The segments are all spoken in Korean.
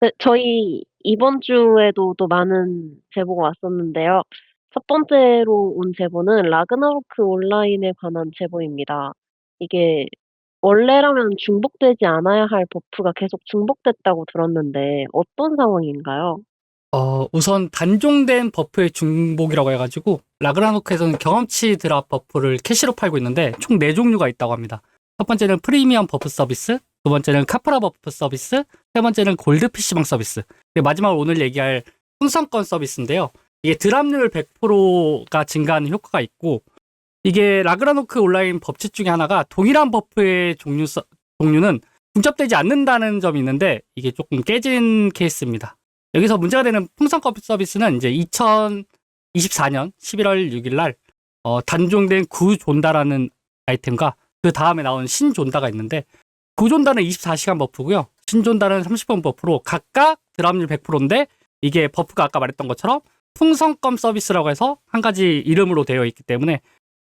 네, 저희 이번 주에도 또 많은 제보가 왔었는데요. 첫 번째로 온 제보는 라그나로크 온라인에 관한 제보입니다. 이게 원래라면 중복되지 않아야 할 버프가 계속 중복됐다고 들었는데 어떤 상황인가요? 우선 단종된 버프의 중복이라고 해가지고 라그나노크에서는 경험치 드랍 버프를 캐시로 팔고 있는데 총 4종류가 있다고 합니다. 첫 번째는 프리미엄 버프 서비스, 두 번째는 카프라 버프 서비스, 세 번째는 골드 PC방 서비스, 그리고 마지막으로 오늘 얘기할 풍선권 서비스인데요. 이게 드랍률 100%가 증가하는 효과가 있고, 이게 라그나노크 온라인 법칙 중에 하나가 동일한 버프의 종류는 중첩되지 않는다는 점이 있는데, 이게 조금 깨진 케이스입니다. 여기서 문제가 되는 풍선컵 서비스는 이제 2024년 11월 6일 날 단종된 구존다라는 아이템과 그 다음에 나온 신존다가 있는데, 구존다는 24시간 버프고요. 신존다는 30분 버프로 각각 드랍률 100%인데, 이게 버프가 아까 말했던 것처럼 풍선껌 서비스라고 해서 한 가지 이름으로 되어 있기 때문에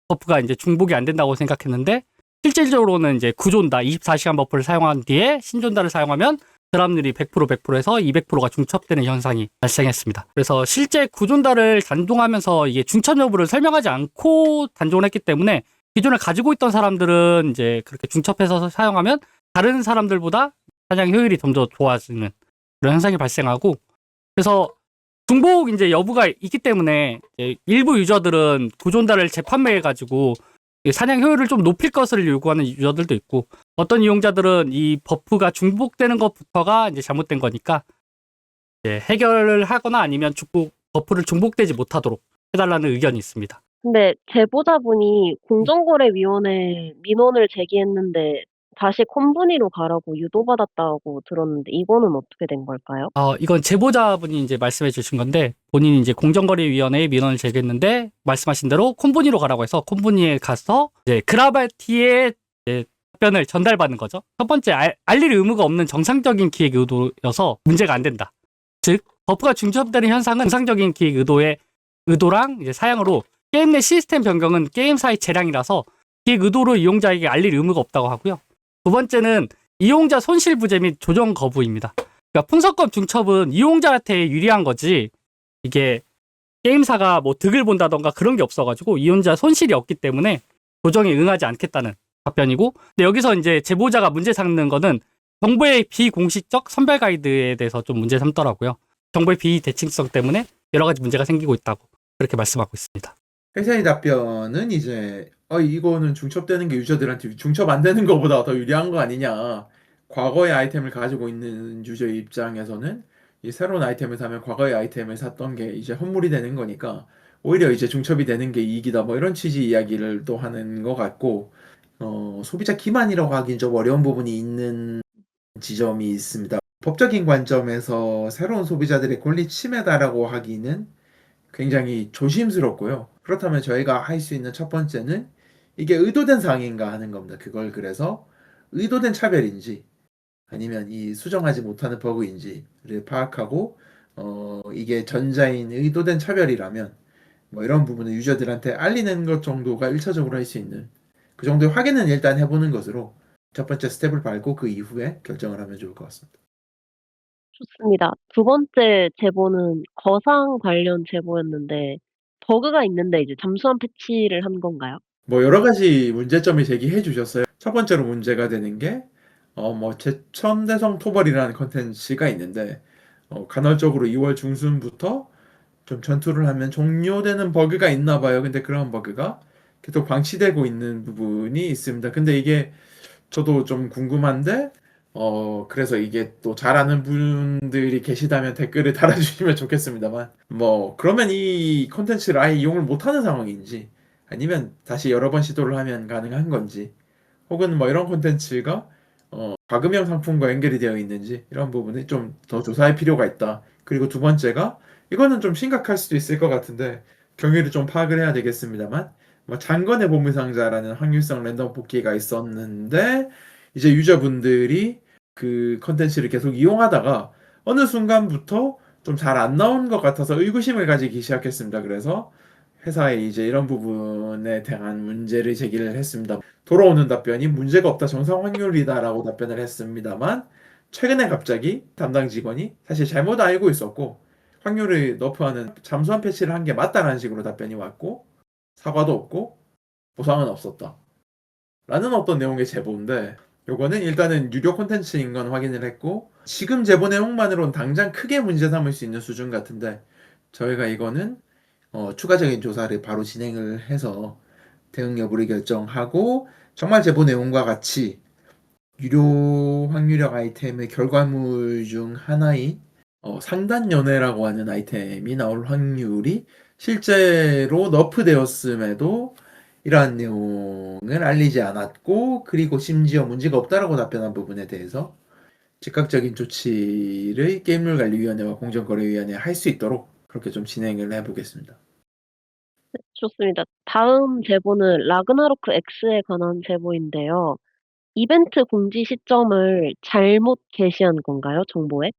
버프가 이제 중복이 안 된다고 생각했는데, 실질적으로는 이제 구존다 24시간 버프를 사용한 뒤에 신존다를 사용하면 드랍률이 100%에서 200%가 중첩되는 현상이 발생했습니다. 그래서 실제 구존다를 단종하면서 이게 중첩 여부를 설명하지 않고 단종을 했기 때문에 기존에 가지고 있던 사람들은 이제 그렇게 중첩해서 사용하면 다른 사람들보다 사냥 효율이 좀 더 좋아지는 그런 현상이 발생하고, 그래서 중복 이제 여부가 있기 때문에 일부 유저들은 구존다를 재판매해가지고 사냥 효율을 좀 높일 것을 요구하는 유저들도 있고, 어떤 이용자들은 이 버프가 중복되는 것부터가 이제 잘못된 거니까 이제 해결을 하거나 아니면 버프를 중복되지 못하도록 해달라는 의견이 있습니다. 근데 제보자분이 공정거래위원회에 민원을 제기했는데 다시 컴퍼니로 가라고 유도받았다고 들었는데 이거는 어떻게 된 걸까요? 이건 제보자분이 이제 말씀해 주신 건데, 본인이 이제 공정거래위원회에 민원을 제기했는데 말씀하신 대로 콤보니로 가라고 해서 콤보니에 가서 이제 그라바티의 이제 답변을 전달받는 거죠. 첫 번째, 알릴 의무가 없는 정상적인 기획 의도여서 문제가 안 된다. 즉, 버프가 중첩되는 현상은 정상적인 기획 의도랑 이제 사양으로 게임 내 시스템 변경은 게임사의 재량이라서 기획 의도로 이용자에게 알릴 의무가 없다고 하고요. 두 번째는 이용자 손실 부재 및 조정 거부입니다. 그러니까 풍선껌 중첩은 이용자한테 유리한 거지, 이게 게임사가 뭐 득을 본다던가 그런 게 없어가지고 이용자 손실이 없기 때문에 조정에 응하지 않겠다는 답변이고, 근데 여기서 이제 제보자가 문제 삼는 거는 정보의 비공식적 선별 가이드에 대해서 좀 문제 삼더라고요. 정보의 비대칭성 때문에 여러 가지 문제가 생기고 있다고 그렇게 말씀하고 있습니다. 회사의 답변은 이제 이거는 중첩되는 게 유저들한테 중첩 안 되는 것보다 더 유리한 거 아니냐. 과거의 아이템을 가지고 있는 유저의 입장에서는 이 새로운 아이템을 사면 과거의 아이템을 샀던 게 이제 헛물이 되는 거니까 오히려 이제 중첩이 되는 게 이익이다. 뭐 이런 취지 이야기를 또 하는 것 같고, 소비자 기만이라고 하긴 좀 어려운 부분이 있는 지점이 있습니다. 법적인 관점에서 새로운 소비자들의 권리 침해다라고 하기는 굉장히 조심스럽고요. 그렇다면 저희가 할 수 있는 첫 번째는 이게 의도된 사항인가 하는 겁니다. 그걸 그래서 의도된 차별인지 아니면 이 수정하지 못하는 버그인지를 파악하고, 이게 전자인 의도된 차별이라면 뭐 이런 부분을 유저들한테 알리는 것 정도가 1차적으로 할 수 있는 그 정도의 확인은 일단 해보는 것으로 첫 번째 스텝을 밟고 그 이후에 결정을 하면 좋을 것 같습니다. 좋습니다. 두 번째 제보는 거상 관련 제보였는데 버그가 있는데 이제 잠수함 패치를 한 건가요? 뭐 여러 가지 문제점을 제기해 주셨어요. 첫 번째로 문제가 되는 게 뭐 제천대성 토벌이라는 컨텐츠가 있는데, 간헐적으로 2월 중순부터 좀 전투를 하면 종료되는 버그가 있나 봐요. 근데 그런 버그가 계속 방치되고 있는 부분이 있습니다. 근데 이게 저도 좀 궁금한데, 그래서 이게 또 잘 아는 분들이 계시다면 댓글을 달아주시면 좋겠습니다만, 뭐 그러면 이 컨텐츠를 아예 이용을 못하는 상황인지 아니면 다시 여러 번 시도를 하면 가능한 건지, 혹은 뭐 이런 콘텐츠가 과금형 상품과 연결이 되어 있는지 이런 부분을 좀 더 조사할 필요가 있다. 그리고 두 번째가, 이거는 좀 심각할 수도 있을 것 같은데 경위를 좀 파악을 해야 되겠습니다만, 뭐 장건의 보물상자라는 확률성 랜덤 뽑기가 있었는데 이제 유저분들이 그 컨텐츠를 계속 이용하다가 어느 순간부터 좀 잘 안 나온 것 같아서 의구심을 가지기 시작했습니다. 그래서 회사에 이제 이런 부분에 대한 문제를 제기를 했습니다. 돌아오는 답변이 문제가 없다, 정상 확률이다라고 답변을 했습니다만, 최근에 갑자기 담당 직원이 사실 잘못 알고 있었고 확률을 너프하는 잠수한 패치를 한 게 맞다라는 식으로 답변이 왔고 사과도 없고 보상은 없었다 라는 어떤 내용의 제보인데 요거는 일단은 유료 콘텐츠인 건 확인을 했고 지금 제보 내용만으로는 당장 크게 문제 삼을 수 있는 수준 같은데 저희가 이거는 추가적인 조사를 바로 진행을 해서 대응 여부를 결정하고 정말 제보 내용과 같이 유료 확률형 아이템의 결과물 중 하나인 상단 연회라고 하는 아이템이 나올 확률이 실제로 너프되었음에도 이러한 내용을 알리지 않았고 그리고 심지어 문제가 없다라고 답변한 부분에 대해서 즉각적인 조치를 게임률관리위원회와 공정거래위원회에 할 수 있도록 그렇게 좀 진행을 해보겠습니다. 좋습니다. 다음 제보는 라그나로크 X에 관한 제보인데요. 이벤트 공지 시점을 잘못 게시한 건가요, 정보에?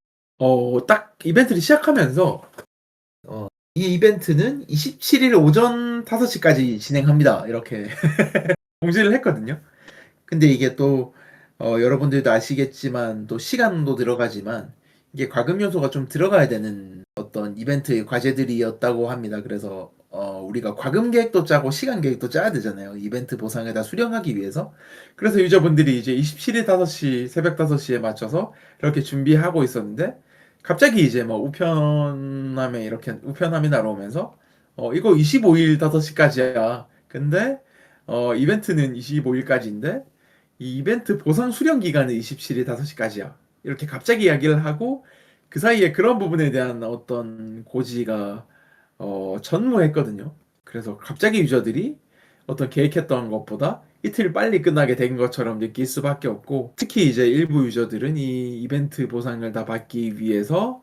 딱 이벤트를 시작하면서 이 이벤트는 27일 오전 5시까지 진행합니다. 이렇게 공지를 했거든요. 근데 이게 또 여러분들도 아시겠지만 또 시간도 들어가지만 이게 과금 요소가 좀 들어가야 되는 어떤 이벤트의 과제들이었다고 합니다. 그래서 우리가 과금 계획도 짜고 시간 계획도 짜야 되잖아요. 이벤트 보상에다 수령하기 위해서. 그래서 유저분들이 이제 27일 5시, 새벽 5시에 맞춰서 이렇게 준비하고 있었는데 갑자기 이제 뭐 우편함이 날아오면서 이거 25일 5시까지야. 근데 이벤트는 25일까지인데 이 이벤트 보상 수령 기간은 27일 5시까지야. 이렇게 갑자기 이야기를 하고 그 사이에 그런 부분에 대한 어떤 고지가 전무했거든요. 그래서 갑자기 유저들이 어떤 계획했던 것보다 이틀 빨리 끝나게 된 것처럼 느낄 수밖에 없고 특히 이제 일부 유저들은 이 이벤트 보상을 다 받기 위해서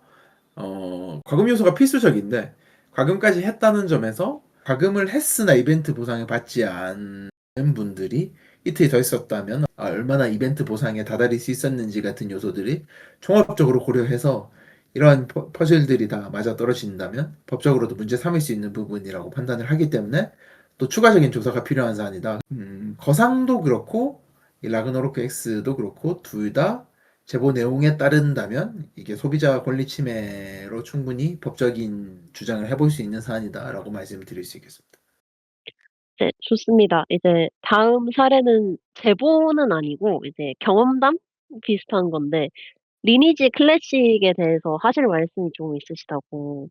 과금 요소가 필수적인데 과금까지 했다는 점에서 과금을 했으나 이벤트 보상을 받지 않은 분들이 이틀 더 있었다면 얼마나 이벤트 보상에 다다를 수 있었는지 같은 요소들이 종합적으로 고려해서 이러한 퍼즐들이 다 맞아떨어진다면 법적으로도 문제 삼을 수 있는 부분이라고 판단을 하기 때문에 또 추가적인 조사가 필요한 사안이다. 거상도 그렇고 이 라그너로크 X도 그렇고 둘 다 제보 내용에 따른다면 이게 소비자 권리 침해로 충분히 법적인 주장을 해볼 수 있는 사안이다라고 말씀을 드릴 수 있겠습니다. 네, 좋습니다. 이제 다음 사례는 제보는 아니고 이제 경험담 비슷한 건데 리니지 클래식에 대해서 하실 말씀이 좀 있으시다고.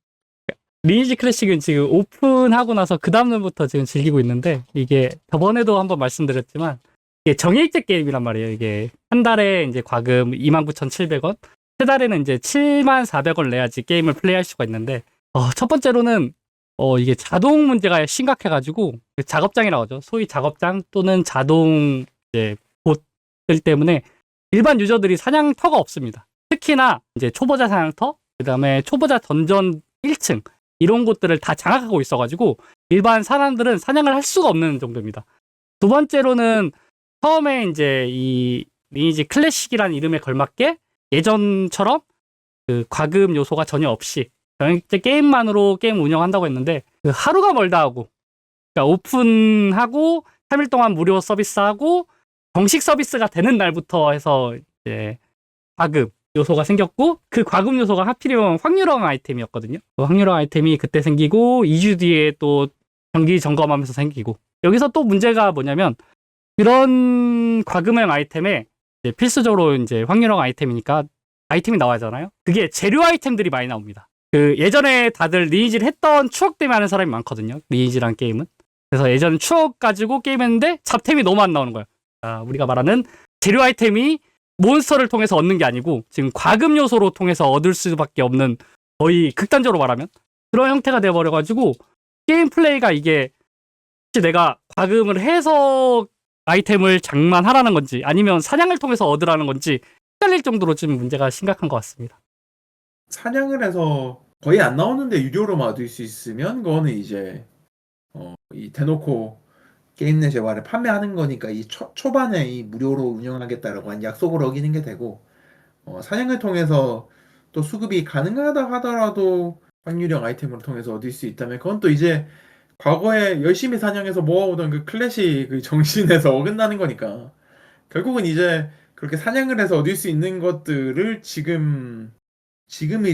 리니지 클래식은 지금 오픈하고 나서 그 다음날부터 지금 즐기고 있는데 이게 저번에도 한번 말씀드렸지만 이게 정일제 게임이란 말이에요. 이게 한 달에 이제 과금 29,700원, 세 달에는 이제 74,000원 내야지 게임을 플레이할 수가 있는데 첫 번째로는 이게 자동 문제가 심각해가지고 작업장이라고 하죠. 소위 작업장 또는 자동 이제 봇들 때문에 일반 유저들이 사냥터가 없습니다. 특히나 이제 초보자 사냥터, 그다음에 초보자 던전 1층 이런 곳들을 다 장악하고 있어가지고 일반 사람들은 사냥을 할 수가 없는 정도입니다. 두 번째로는 처음에 이제 이 리니지 클래식이라는 이름에 걸맞게 예전처럼 그 과금 요소가 전혀 없이 이제 게임만으로 게임 운영한다고 했는데 그 하루가 멀다 하고 그러니까 오픈하고 3일 동안 무료 서비스하고 정식 서비스가 되는 날부터 해서 이제 과금 요소가 생겼고 그 과금 요소가 하필이면 확률형 아이템이었거든요. 그 확률형 아이템이 그때 생기고 2주 뒤에 또 정기 점검하면서 생기고 여기서 또 문제가 뭐냐면 그런 과금형 아이템에 이제 필수적으로 이제 확률형 아이템이니까 아이템이 나와야 하잖아요. 그게 재료 아이템들이 많이 나옵니다. 그 예전에 다들 리니지를 했던 추억 때문에 하는 사람이 많거든요. 리니지란 게임은. 그래서 예전 추억 가지고 게임했는데 잡템이 너무 안 나오는 거예요. 우리가 말하는 재료 아이템이 몬스터를 통해서 얻는 게 아니고 지금 과금 요소로 통해서 얻을 수밖에 없는 거의 극단적으로 말하면 그런 형태가 돼버려가지고 게임 플레이가 이게 혹시 내가 과금을 해서 아이템을 장만하라는 건지 아니면 사냥을 통해서 얻으라는 건지 헷갈릴 정도로 지금 문제가 심각한 것 같습니다. 사냥을 해서 거의 안 나오는데 유료로만 얻을 수 있으면 그거는 이제 이 대놓고 게임 내 재화를 판매하는 거니까 이 초반에 이 무료로 운영하겠다라고 한 약속을 어기는 게 되고 사냥을 통해서 또 수급이 가능하다 하더라도 확률형 아이템으로 통해서 얻을 수 있다면 그건 또 이제 과거에 열심히 사냥해서 모아오던 그 클래식 그 정신에서 어긋나는 거니까 결국은 이제 그렇게 사냥을 해서 얻을 수 있는 것들을 지금의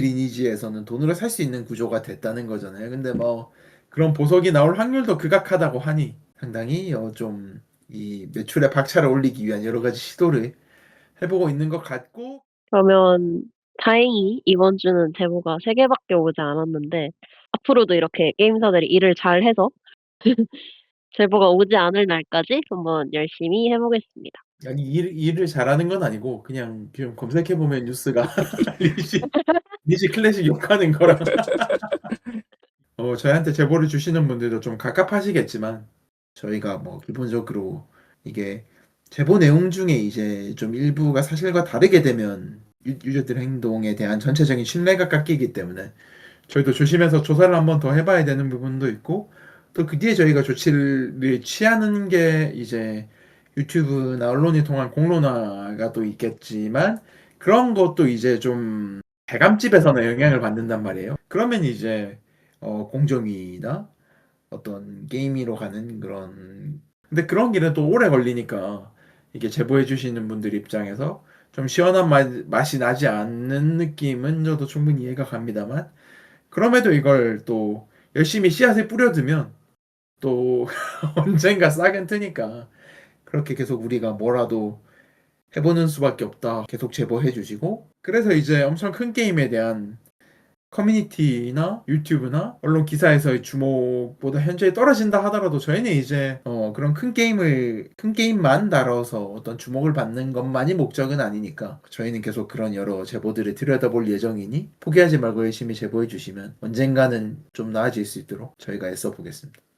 리니지에서는 돈으로 살 수 있는 구조가 됐다는 거잖아요. 근데 뭐 그런 보석이 나올 확률도 극악하다고 하니 상당히 좀 이 매출에 박차를 올리기 위한 여러 가지 시도를 해보고 있는 것 같고. 그러면 다행히 이번 주는 제보가 3개밖에 오지 않았는데 앞으로도 이렇게 게임사들이 일을 잘해서 제보가 오지 않을 날까지 한번 열심히 해 보겠습니다. 아니 일을 잘하는 건 아니고 그냥 지금 검색해 보면 뉴스가 리니지 클래식 욕하는 거랑 저희한테 제보를 주시는 분들도 좀 갑갑하시겠지만 저희가 뭐 기본적으로 이게 제보 내용 중에 이제 좀 일부가 사실과 다르게 되면 유저들 행동에 대한 전체적인 신뢰가 깎이기 때문에 저희도 조심해서 조사를 한번 더 해봐야 되는 부분도 있고, 또 그 뒤에 저희가 조치를 취하는 게 이제 유튜브나 언론이 통한 공론화가 또 있겠지만, 그런 것도 이제 좀 대감집에서는 영향을 받는단 말이에요. 그러면 이제 공정위나 어떤 게임위로 가는 그런, 근데 그런 길은 또 오래 걸리니까 이게 제보해 주시는 분들 입장에서 좀 시원한 맛이 나지 않는 느낌은 저도 충분히 이해가 갑니다만, 그럼에도 이걸 또 열심히 씨앗을 뿌려두면 또 언젠가 싹은 트니까 그렇게 계속 우리가 뭐라도 해보는 수밖에 없다 계속 제보해 주시고, 그래서 이제 엄청 큰 게임에 대한 커뮤니티나 유튜브나 언론 기사에서의 주목보다 현저히 떨어진다 하더라도 저희는 이제 그런 큰 게임만 다뤄서 어떤 주목을 받는 것만이 목적은 아니니까 저희는 계속 그런 여러 제보들을 들여다볼 예정이니 포기하지 말고 열심히 제보해 주시면 언젠가는 좀 나아질 수 있도록 저희가 애써 보겠습니다.